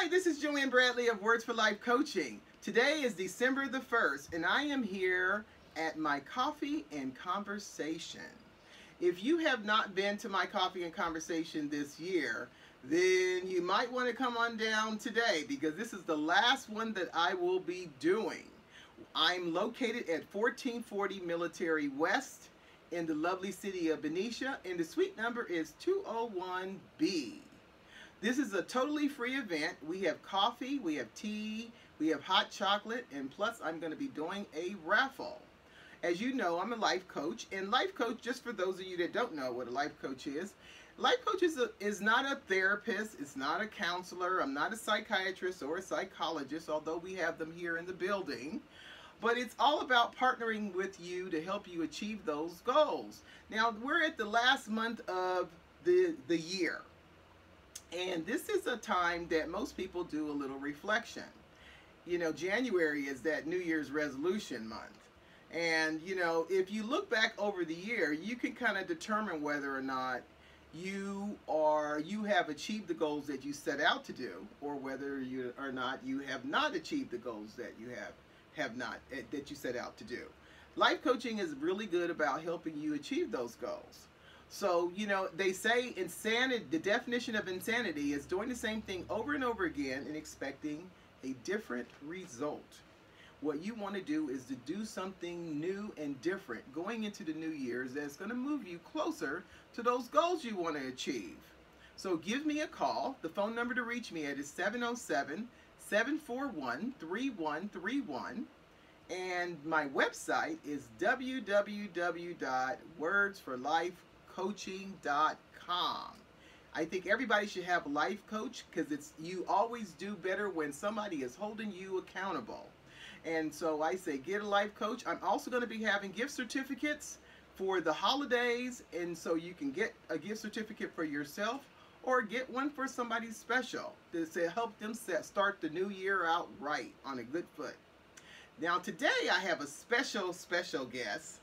Hi, this is Joan Bradley of Words for Life Coaching. Today is December the 1st, and I am here at my Coffee and Conversation. If you have not been to my Coffee and Conversation this year, then you might want to come on down today because this is the last one that I will be doing. I'm located at 1440 Military West in the lovely city of Benicia, and the suite number is 201B. This is a totally free event. We have coffee, we have tea, we have hot chocolate, and plus I'm going to be doing a raffle. As you know, I'm a life coach, and life coach, just for those of you that don't know what a life coach is is not a therapist, it's not a counselor, I'm not a psychiatrist or a psychologist, although we have them here in the building. But it's all about partnering with you to help you achieve those goals. Now, we're at the last month of the year. And this is a time that most people do a little reflection. You know, January is that New Year's resolution month. And, you know, if you look back over the year, you can kind of determine whether or not you have achieved the goals that you set out to do, or whether you have not achieved the goals that you that you set out to do. Life coaching is really good about helping you achieve those goals. So, you know, they say insanity, the definition of insanity is doing the same thing over and over again and expecting a different result. What you want to do is to do something new and different going into the new year's that's going to move you closer to those goals you want to achieve. So give me a call. The phone number to reach me at is 707-741-3131. And my website is www.wordsforlifecoaching.com. I think everybody should have a life coach because you always do better when somebody is holding you accountable. And so I say get a life coach. I'm also going to be having gift certificates for the holidays, and so you can get a gift certificate for yourself or get one for somebody special to help them start the new year out right on a good foot. Now today I have a special guest.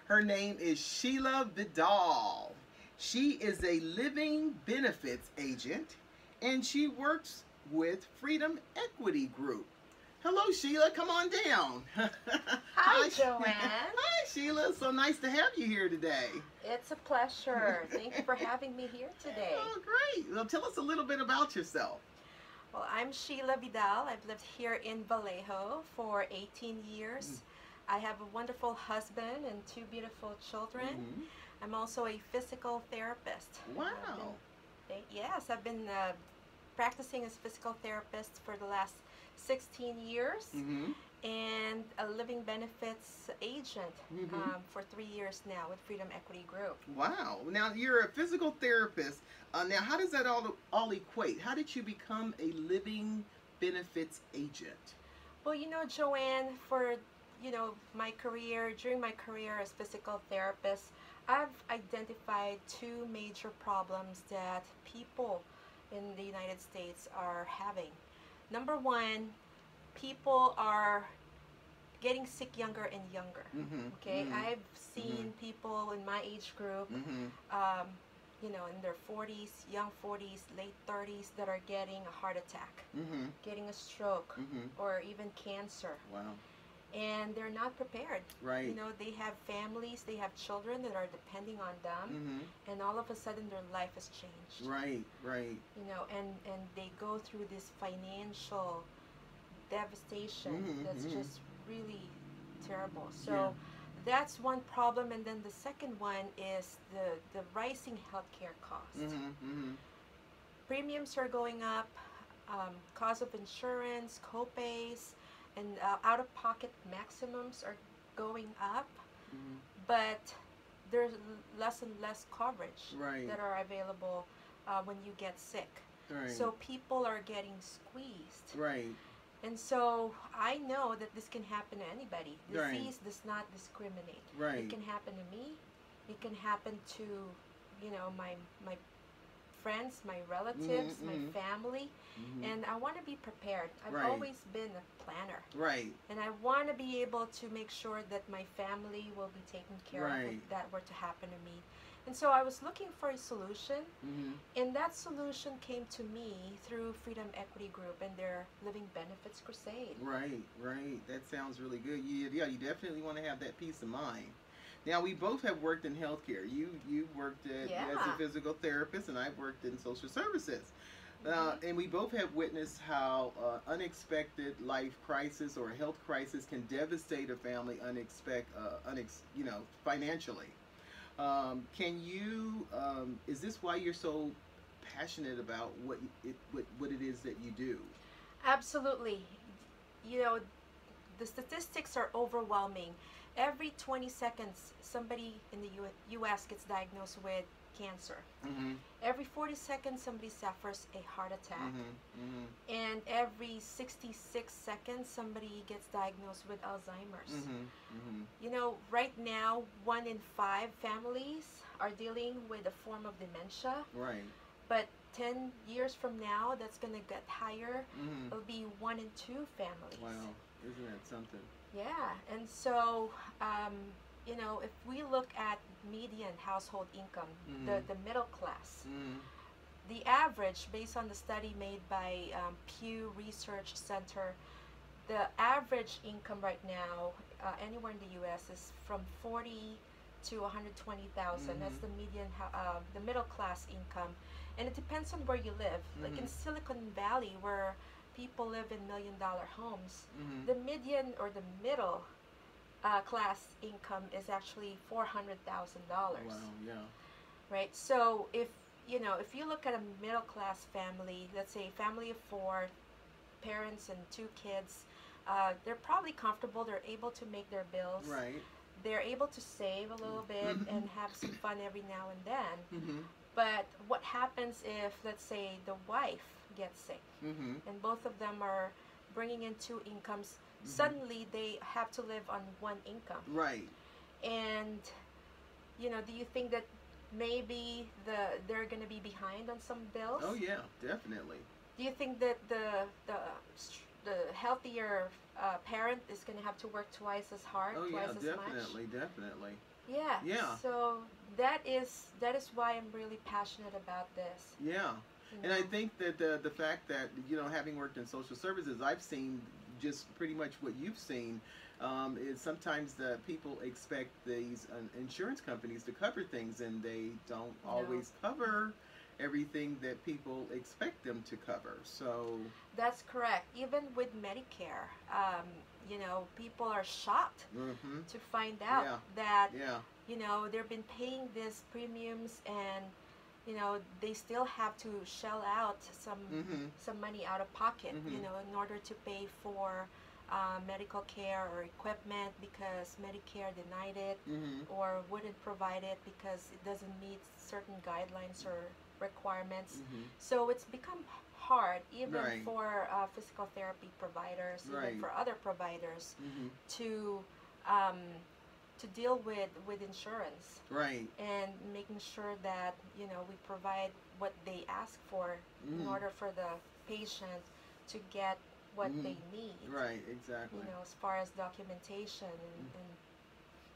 Her name is Sheilla Vidal. She is a living benefits agent and she works with Freedom Equity Group. Hello Sheilla, come on down. Hi Joanne. Hi Sheilla, so nice to have you here today. It's a pleasure. Thank you for having me here today. Oh great. Well, tell us a little bit about yourself. Well, I'm Sheilla Vidal. I've lived here in Vallejo for 18 years. I have a wonderful husband and 2 beautiful children. I'm also a physical therapist. Wow. I've been practicing as a physical therapist for the last 16 years and a living benefits agent for 3 years now with Freedom Equity Group. Wow. Now you're a physical therapist. Now how does that all equate? How did you become a living benefits agent? Well, you know, Joanne, for during my career as physical therapist, I've identified 2 major problems that people in the United States are having. Number 1, people are getting sick younger and younger. Okay, I've seen people in my age group, you know, in their 40s, young 40s, late 30s that are getting a heart attack, getting a stroke, or even cancer. Wow. And they're not prepared. Right. You know, they have families, they have children that are depending on them, and all of a sudden their life has changed. Right, right. You know, and they go through this financial devastation that's just really terrible. So that's one problem, and then the second one is the rising healthcare costs. Premiums are going up, cost of insurance, co-pays, and out-of-pocket maximums are going up, but there's less and less coverage that are available when you get sick. So people are getting squeezed. And so I know that this can happen to anybody. Disease does not discriminate. It can happen to me. It can happen to, you know, my friends, my relatives, my family, and I want to be prepared. I've always been a planner. And I want to be able to make sure that my family will be taken care of if that were to happen to me. And so I was looking for a solution, Mm-hmm. and that solution came to me through Freedom Equity Group and their Living Benefits Crusade. Right, right. That sounds really good. Yeah, you definitely want to have that peace of mind. Now, we both have worked in healthcare. You worked Yeah. as a physical therapist, and I've worked in social services. Mhm. And we both have witnessed how unexpected life crisis or health crisis can devastate a family financially. Can you? Is this why you're so passionate about what it is that you do? Absolutely. You know, the statistics are overwhelming. Every 20 seconds, somebody in the U.S. gets diagnosed with cancer. Mm-hmm. Every 40 seconds, somebody suffers a heart attack. Mm-hmm. Mm-hmm. And every 66 seconds, somebody gets diagnosed with Alzheimer's. Mm-hmm. Mm-hmm. You know, right now, 1 in 5 families are dealing with a form of dementia. Right. But 10 years from now, that's going to get higher. Mm-hmm. It'll be 1 in 2 families. Wow, isn't that something? Yeah, and so, you know, if we look at median household income, Mhm. the middle class, Mm-hmm. the average, based on the study made by Pew Research Center, the average income right now, anywhere in the U.S., is from 40 to 120,000. That's the median, the middle class income, and it depends on where you live. Like in Silicon Valley, where people live in $1 million homes, Mm-hmm. the median or the middle class income is actually $400,000. Wow, yeah. Right? So if you look at a middle class family, let's say a family of 4, parents and 2 kids, they're probably comfortable. They're able to make their bills. Right. They're able to save a little bit and have some fun every now and then. Mm-hmm. But what happens if, let's say, the wife gets sick Mm-hmm. and both of them are bringing in 2 incomes? Suddenly they have to live on 1 income. Right. And, you know, do you think that maybe they're going to be behind on some bills? Oh yeah, definitely. Do you think that the healthier parent is going to have to work twice as hard, Oh twice yeah, as definitely, definitely. much? Yeah. Yeah. So that is why I'm really passionate about this. Yeah. you And I know. think that the fact that, having worked in social services, I've seen just pretty much what you've seen, is sometimes the people expect these insurance companies to cover things, and they don't No. always cover everything that people expect them to cover. So, That's correct. Even with Medicare, people are shocked mm-hmm. to find out Yeah. that Yeah. they've been paying these premiums, and they still have to shell out Mm-hmm. some money out of pocket, Mhm. in order to pay for medical care or equipment because Medicare denied it Mm-hmm. or wouldn't provide it because it doesn't meet certain guidelines or requirements. Mm-hmm. So it's become hard even Right. for physical therapy providers, Right. even for other providers, Mm-hmm. to um, to deal with insurance Right. and making sure that we provide what they ask for in Mhm. order for the patient to get what Mhm. they need. Right. Exactly. As far as documentation and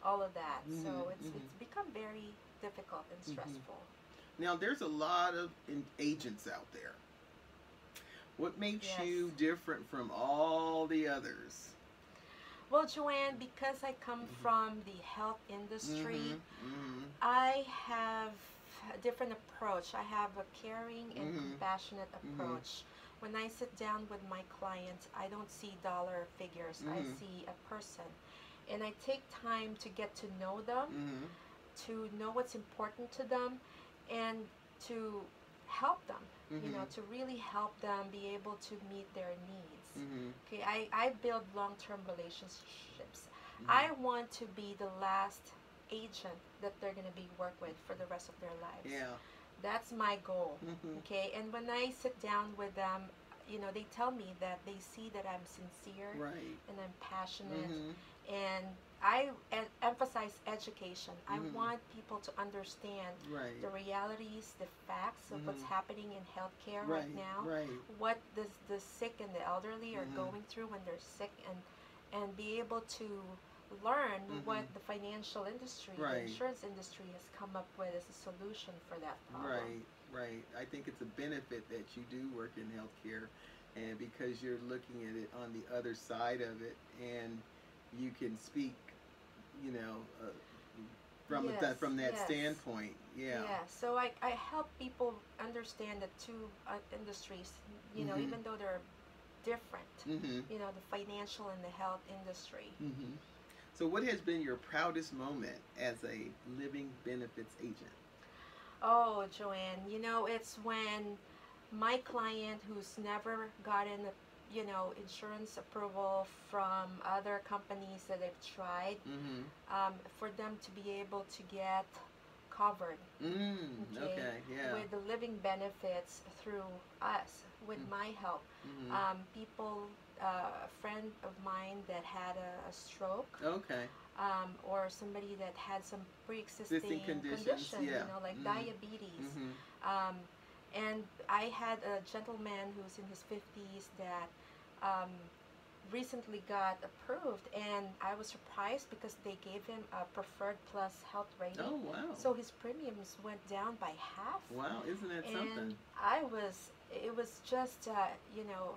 all of that. So Mhm, it's become very difficult and stressful. Now, there's a lot of agents out there. What makes Yes. you different from all the others? Well, Joanne, because I come from the health industry, Mm-hmm. I have a different approach. I have a caring and Mhm. compassionate Mhm. approach. When I sit down with my clients, I don't see dollar figures. I Mhm. see a person. And I take time to get to know them, Mm-hmm. to know what's important to them, and to help them, Mhm. to really help them be able to meet their needs. Mm-hmm. Okay, I build long-term relationships. Mhm. I want to be the last agent that they're going to be work with for the rest of their lives. Yeah. That's my goal. Mm-hmm. Okay, and when I sit down with them, they tell me that they see that I'm sincere Right. and I'm passionate, Mm-hmm. and I emphasize education. I Mhm. want people to understand Right. the realities, the facts of what's Mhm. happening in healthcare Right. right now, Right. what the sick and the elderly are Mhm. going through when they're sick, and be able to learn what the financial industry, Right. the insurance industry has come up with as a solution for that problem. Right, right. I think it's a benefit that you do work in healthcare, and because you're looking at it on the other side of it, and you can speak, you know, from that Yes. standpoint. Yeah. Yeah, so I help people understand the two industries, you know, even though they're different, you know, the financial and the health industry. So what has been your proudest moment as a living benefits agent? Oh, Joanne, you know, it's when my client who's never gotten, you know, insurance approval from other companies that they've tried, for them to be able to get covered, Okay, yeah. with the living benefits through us, with my help. People, a friend of mine that had a stroke, Okay. or somebody that had some pre-existing Existing conditions, condition, yeah. you know, like diabetes. And I had a gentleman who's in his 50s that recently got approved, and I was surprised because they gave him a preferred plus health rating. Oh, wow. So his premiums went down by half. Wow, isn't that And something? it was just, you know,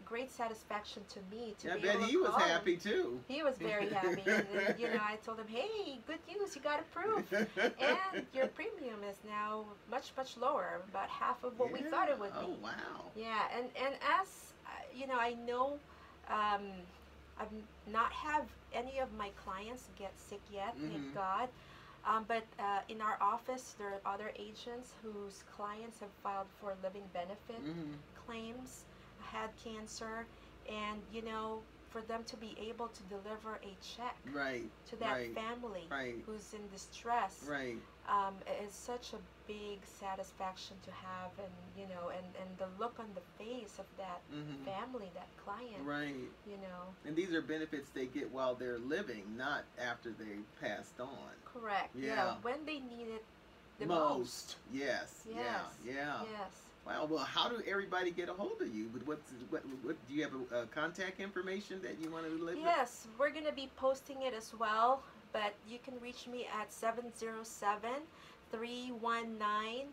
great satisfaction to me to I be bet able to he was call him. happy too. He was very happy, and then, you know, I told him, hey, good news, you got approved, and your premium is now much lower, about half of what we thought it would be. Oh, wow. Yeah, and as you know, I know I've not have any of my clients get sick yet, thank God. But in our office, there are other agents whose clients have filed for living benefit claims, had cancer, and you know, for them to be able to deliver a check to that family who's in distress, is such a big satisfaction to have, and you know, and the look on the face of that family, that client, you know. And these are benefits they get while they're living, not after they passed on. Correct. Yeah, when they need it the most. Yes. Yes. Yeah. Yes. Wow. Well, how do everybody get a hold of you? What do you have a contact information that you want to leave? Yes, we're gonna be posting it as well, but you can reach me at 707-319-5651,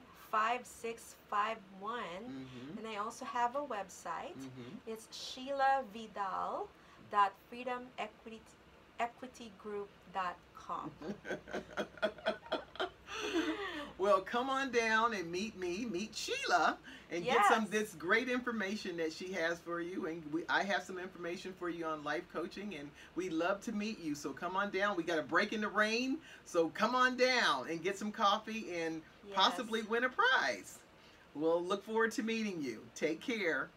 and I also have a website. It's SheillaVidal.freedomequitygroup.com. Well, come on down and meet Sheilla, and get this great information that she has for you. And I have some information for you on life coaching, and we'd love to meet you. So come on down. We got a break in the rain, so come on down and get some coffee and possibly win a prize. We'll look forward to meeting you. Take care.